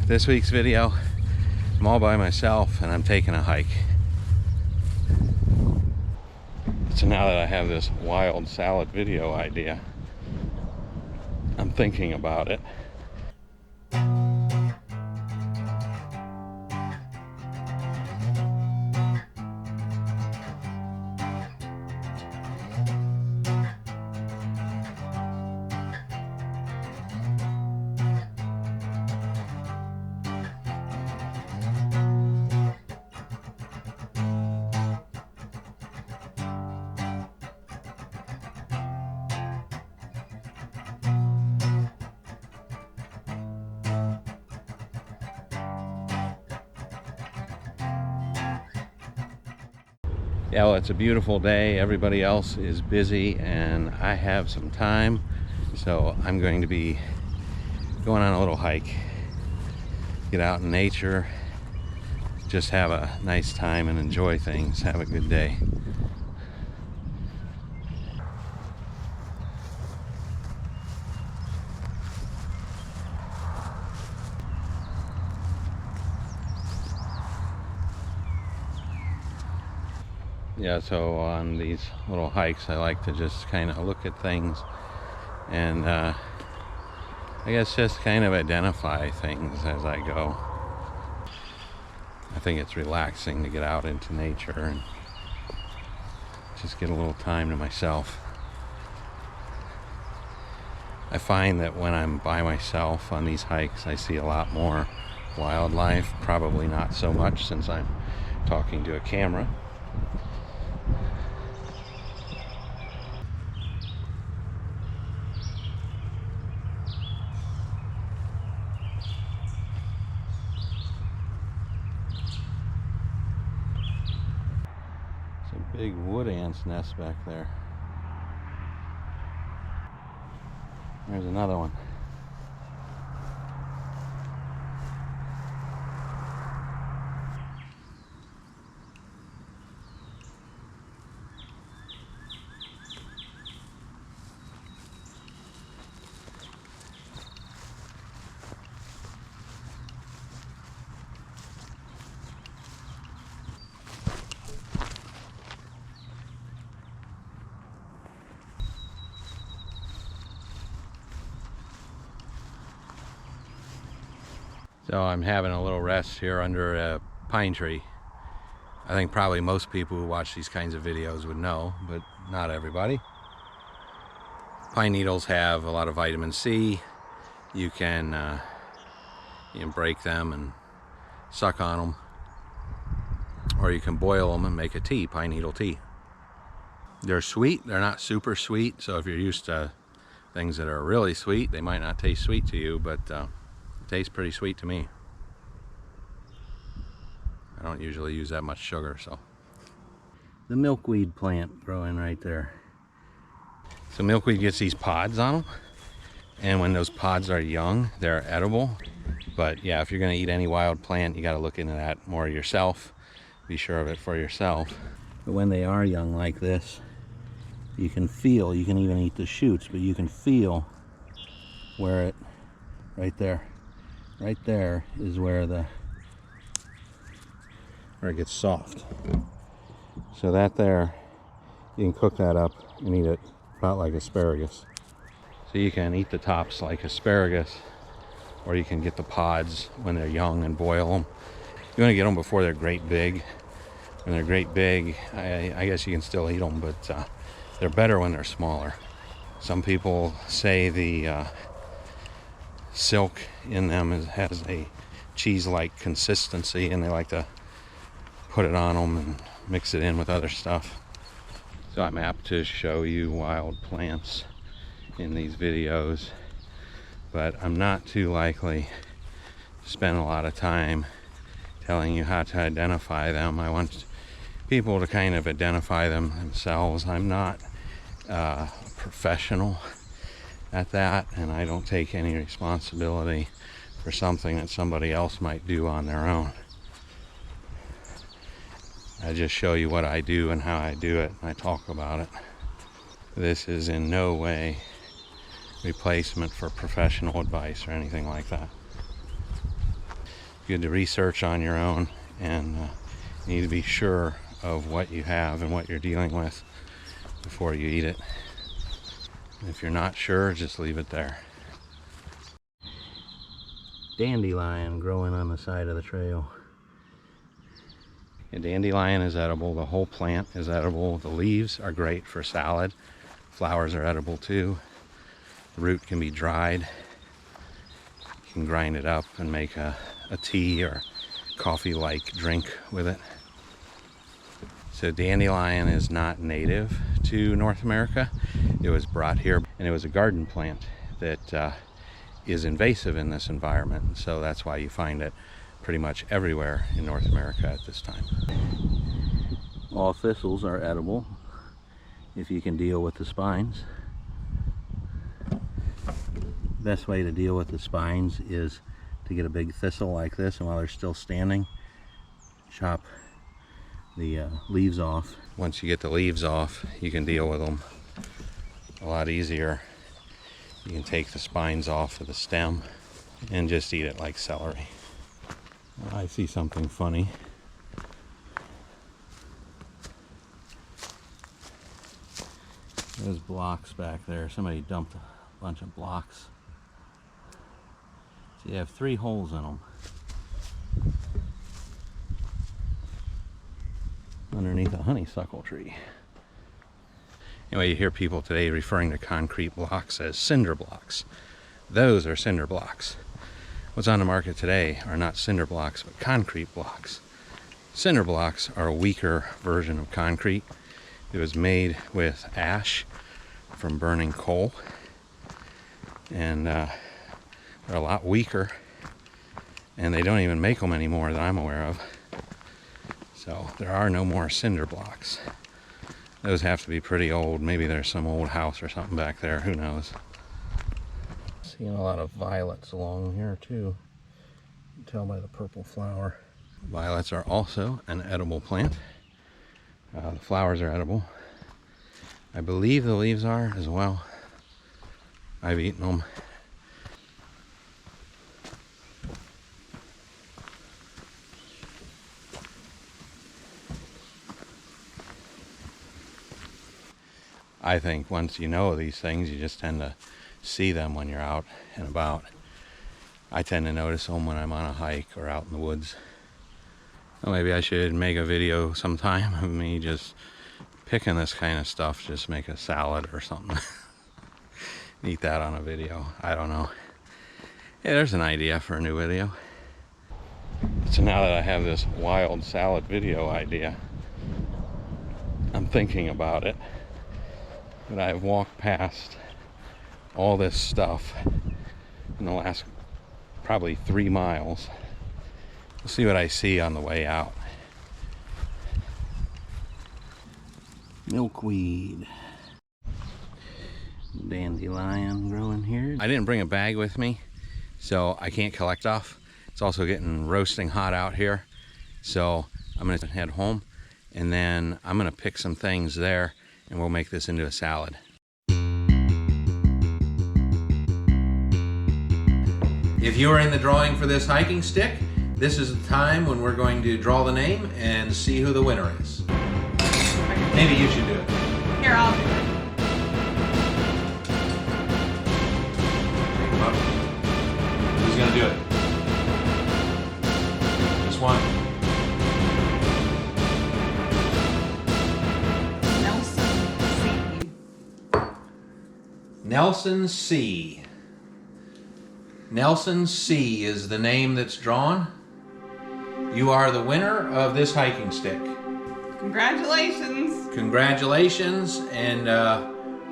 this week's video, I'm all by myself and I'm taking a hike. So now that I have this wild salad video idea, I'm thinking about it. Yeah, well, it's a beautiful day. Everybody else is busy and I have some time. So I'm going to be going on a little hike. Get out in nature. Just have a nice time and enjoy things. Have a good day. Yeah, so on these little hikes I like to just kind of look at things and I guess just kind of identify things as I go. I think it's relaxing to get out into nature and just get a little time to myself. I find that when I'm by myself on these hikes I see a lot more wildlife, probably not so much since I'm talking to a camera. Big wood ant's nest back there. There's another one. So I'm having a little rest here under a pine tree. I think probably most people who watch these kinds of videos would know, but not everybody. Pine needles have a lot of vitamin C. You can break them and suck on them, or you can boil them and make a tea, pine needle tea. They're sweet, they're not super sweet, so if you're used to things that are really sweet, they might not taste sweet to you, but it tastes pretty sweet to me. I don't usually use that much sugar, so. The milkweed plant growing right there. So milkweed gets these pods on them, and when those pods are young, they're edible. But yeah, if you're gonna eat any wild plant, you gotta look into that more yourself. Be sure of it for yourself. But when they are young like this, you can feel, you can even eat the shoots, but you can feel where it, right there is where it gets soft. So that there, you can cook that up and eat it about like asparagus. So you can eat the tops like asparagus, or you can get the pods when they're young and boil them. You want to get them before they're great big. When they're great big, I guess you can still eat them, but they're better when they're smaller. Some people say the silk in them has a cheese-like consistency, and they like to put it on them and mix it in with other stuff. So I'm apt to show you wild plants in these videos, but I'm not too likely to spend a lot of time telling you how to identify them. I want people to kind of identify them themselves. I'm not a professional at that, and I don't take any responsibility for something that somebody else might do on their own. I just show you what I do and how I do it, and I talk about it. This is in no way replacement for professional advice or anything like that. Good to research on your own, and you need to be sure of what you have and what you're dealing with before you eat it. If you're not sure, just leave it there. Dandelion growing on the side of the trail. A dandelion is edible. The whole plant is edible. The leaves are great for salad. Flowers are edible too. The root can be dried. You can grind it up and make a tea or coffee-like drink with it. So dandelion is not native to North America. It was brought here, and it was a garden plant that is invasive in this environment. So that's why you find it pretty much everywhere in North America at this time. All thistles are edible if you can deal with the spines. Best way to deal with the spines is to get a big thistle like this, and while they're still standing, chop the leaves off. Once you get the leaves off, you can deal with them a lot easier. You can take the spines off of the stem and just eat it like celery. I see something funny. There's blocks back there. Somebody dumped a bunch of blocks. So you have 3 holes in them. Underneath a honeysuckle tree. Anyway, you hear people today referring to concrete blocks as cinder blocks. Those are cinder blocks. What's on the market today are not cinder blocks, but concrete blocks. Cinder blocks are a weaker version of concrete. It was made with ash from burning coal, and they're a lot weaker, and they don't even make them anymore that I'm aware of. So there are no more cinder blocks. Those have to be pretty old. Maybe there's some old house or something back there, who knows. Seeing a lot of violets along here too. You can tell by the purple flower. Violets are also an edible plant. The flowers are edible. I believe the leaves are as well. I've eaten them. I think once you know these things, you just tend to see them when you're out and about. I tend to notice them when I'm on a hike or out in the woods. Well, maybe I should make a video sometime of me just picking this kind of stuff, just make a salad or something. Eat that on a video. I don't know. Yeah, there's an idea for a new video. So now that I have this wild salad video idea, I'm thinking about it. But I've walked past all this stuff in the last probably 3 miles. We'll see what I see on the way out. Milkweed. Dandelion growing here. I didn't bring a bag with me, so I can't collect off. It's also getting roasting hot out here. So I'm gonna head home, and then I'm gonna pick some things there, and we'll make this into a salad. If you are in the drawing for this hiking stick, this is the time when we're going to draw the name and see who the winner is. Maybe you should do it. Here, I'll do it. Who's gonna do it? Just one. Nelson C. Nelson C is the name that's drawn. You are the winner of this hiking stick. Congratulations. Congratulations, and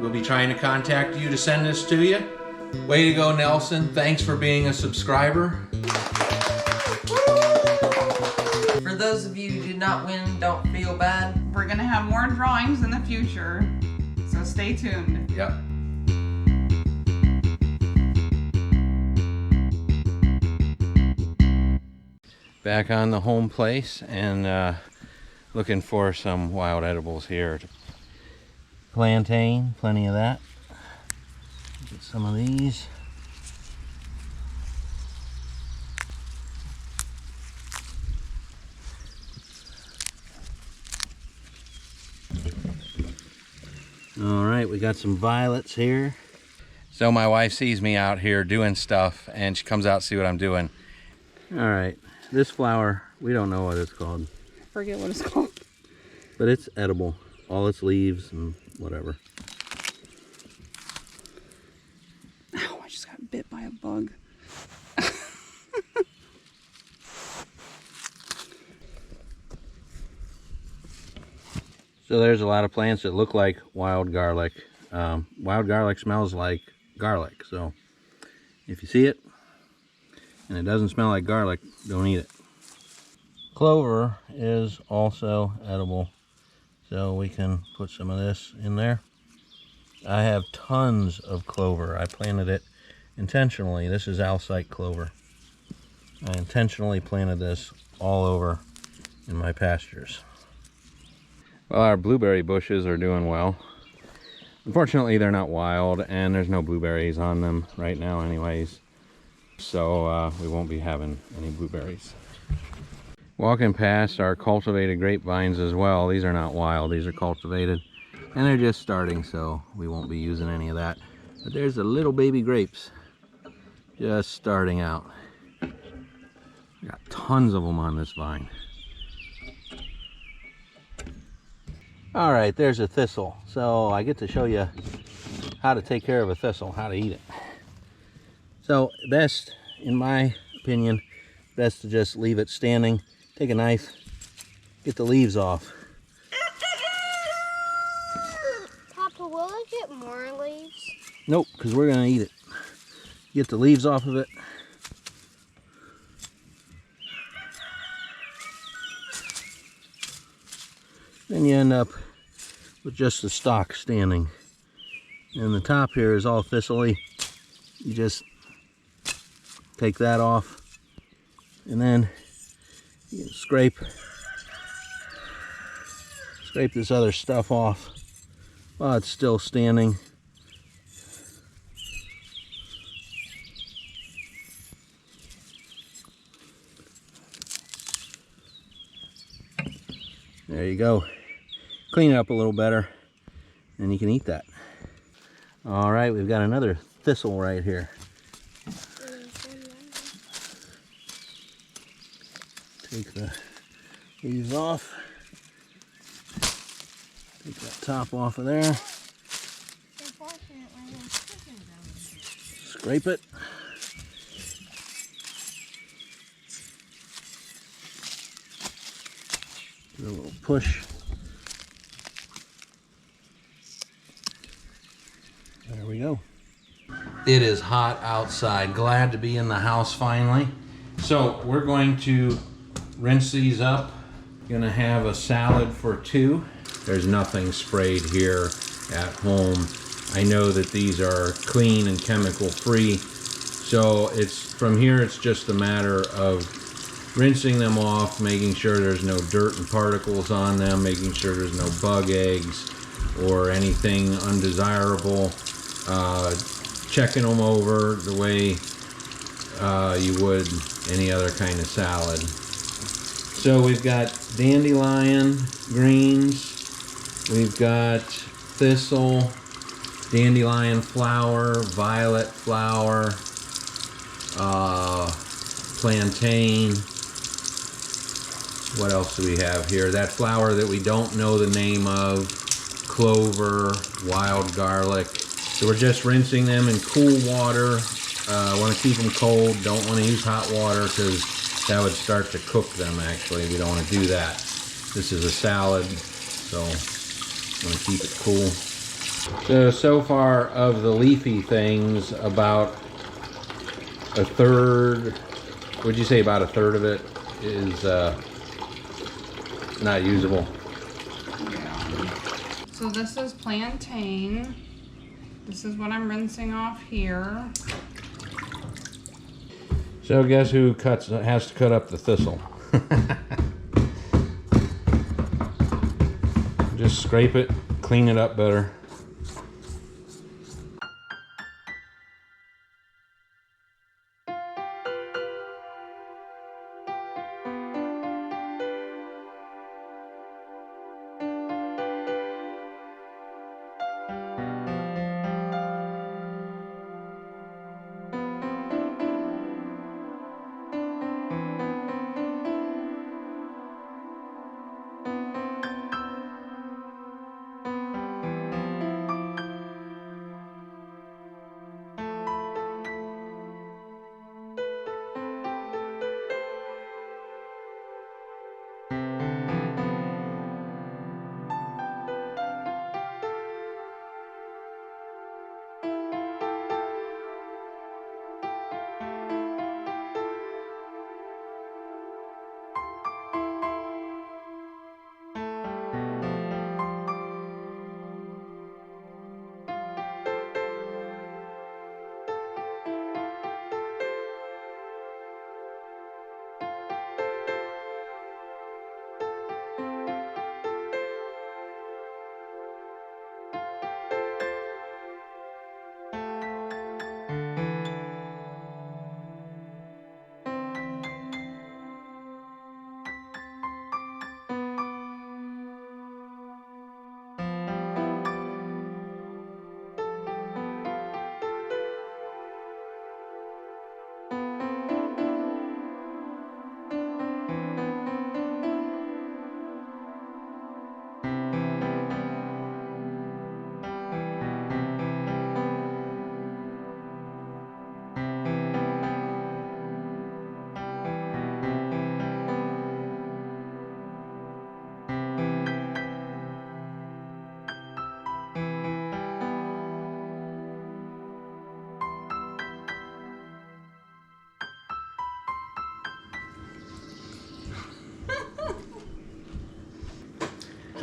we'll be trying to contact you to send this to you. Way to go, Nelson. Thanks for being a subscriber. For those of you who did not win, don't feel bad. We're going to have more drawings in the future, so stay tuned. Yep. Back on the home place, and looking for some wild edibles here. Plantain, plenty of that. Get some of these. right, we got some violets here. So my wife sees me out here doing stuff and she comes out to see what I'm doing. All right, this flower, we don't know what it's called. I forget what it's called. But it's edible. All its leaves and whatever. Ow, I just got bit by a bug. So there's a lot of plants that look like wild garlic. Wild garlic smells like garlic. So if you see it and it doesn't smell like garlic, don't eat it. Clover is also edible. So we can put some of this in there. I have tons of clover. I planted it intentionally. This is Alsite clover. I intentionally planted this all over in my pastures. Well, our blueberry bushes are doing well. Unfortunately, they're not wild and there's no blueberries on them right now anyways. So we won't be having any blueberries. Walking past our cultivated grapevines as well. These are not wild, these are cultivated. And they're just starting, so we won't be using any of that. But there's the little baby grapes just starting out. Got tons of them on this vine. All right, there's a thistle. So I get to show you how to take care of a thistle, how to eat it. So best, in my opinion, best to just leave it standing. Take a knife, get the leaves off. Papa, will I get more leaves? Nope, because we're gonna eat it. Get the leaves off of it. Then you end up with just the stalk standing. And the top here is all thistly. You just take that off. And then you scrape this other stuff off while it's still standing. There you go. Clean it up a little better and you can eat that. All right, we've got another thistle right here. Take the leaves off. Take that top off of there. Scrape it. Give it a little push. There we go. It is hot outside. Glad to be in the house finally. So we're going to rinse these up. Gonna have a salad for two. There's nothing sprayed here at home. I know that these are clean and chemical free. So from here it's just a matter of rinsing them off, making sure there's no dirt and particles on them, making sure there's no bug eggs or anything undesirable. Checking them over the way you would any other kind of salad. So we've got dandelion greens, we've got thistle, dandelion flower, violet flower, plantain. What else do we have here? That flower that we don't know the name of, clover, wild garlic. So we're just rinsing them in cool water. Want to keep them cold. Don't want to use hot water because that would start to cook them actually. We don't want to do that. This is a salad, so want to keep it cool. So far of the leafy things, about a third, would you say about a third of it is not usable? Yeah. So this is plantain. This is what I'm rinsing off here. So guess who has to cut up the thistle? Just scrape it, clean it up better.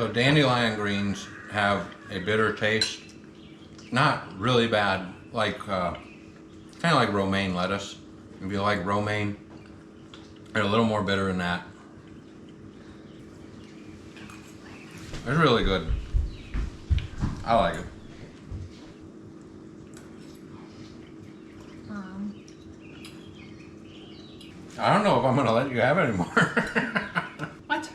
So dandelion greens have a bitter taste. Not really bad, like kind of like romaine lettuce. If you like romaine, they're a little more bitter than that. It's really good. I like it. I don't know if I'm gonna let you have it anymore. What?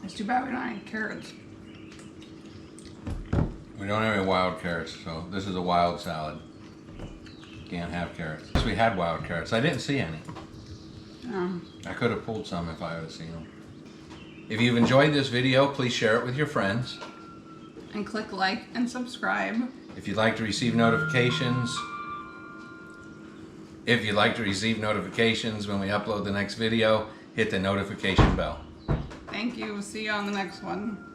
It's too bad we don't have any carrots. We don't have any wild carrots, so this is a wild salad. Can't have carrots. So we had wild carrots. I didn't see any. I could have pulled some if I would have seen them. If you've enjoyed this video, please share it with your friends. And click like and subscribe. If you'd like to receive notifications, when we upload the next video, hit the notification bell. Thank you. See you on the next one.